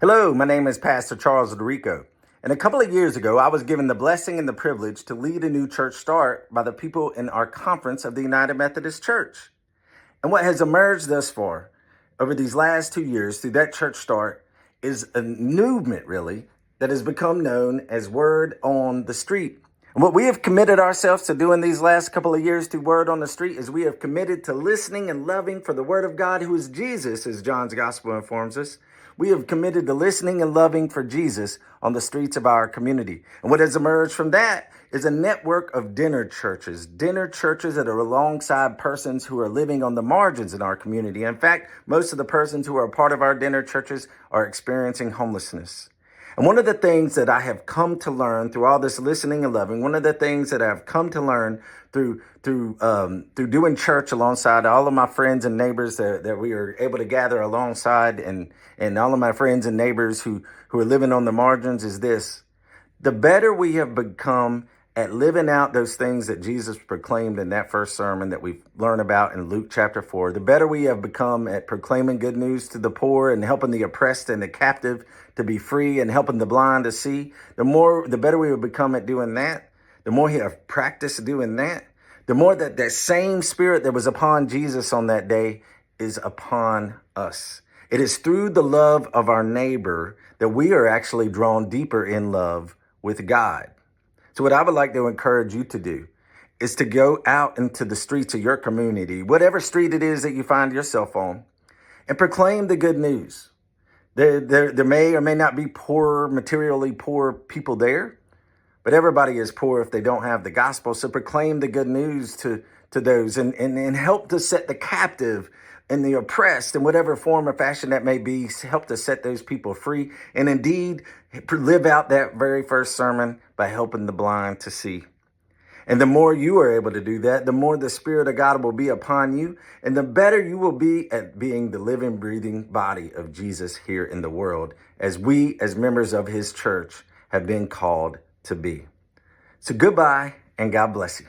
Hello, my name is Pastor Charles DiRico, and a couple of years ago, I was given the blessing and the privilege to lead a new church start by the people in our conference of the United Methodist Church. And what has emerged thus far over these last 2 years through that church start is a movement, really, that has become known as Word on the Street. And what we have committed ourselves to doing these last couple of years through Word on the Street is we have committed to listening and loving for the Word of God, who is Jesus, as John's Gospel informs us. We have committed to listening and loving for Jesus on the streets of our community. And what has emerged from that is a network of dinner churches that are alongside persons who are living on the margins in our community. In fact, most of the persons who are a part of our dinner churches are experiencing homelessness. And one of the things that I have come to learn through all this listening and loving, one of the things that I've come to learn through doing church alongside all of my friends and neighbors that we are able to gather alongside, and all of my friends and neighbors who are living on the margins, is this: the better we have become at living out those things that Jesus proclaimed in that first sermon that we learn about in Luke chapter 4, the better we have become at proclaiming good news to the poor and helping the oppressed and the captive to be free and helping the blind to see, the better we have become at doing that, the more we have practiced doing that, the more that same spirit that was upon Jesus on that day is upon us. It is through the love of our neighbor that we are actually drawn deeper in love with God. So what I would like to encourage you to do is to go out into the streets of your community, whatever street it is that you find yourself on, and proclaim the good news. There may or may not be materially poor people there, but everybody is poor if they don't have the gospel. So proclaim the good news to those and help to set the captive and the oppressed in whatever form or fashion that may be, help to set those people free. And indeed, live out that very first sermon by helping the blind to see. And the more you are able to do that, the more the Spirit of God will be upon you, and the better you will be at being the living, breathing body of Jesus here in the world, as we, as members of his church, have been called to be. So goodbye, and God bless you.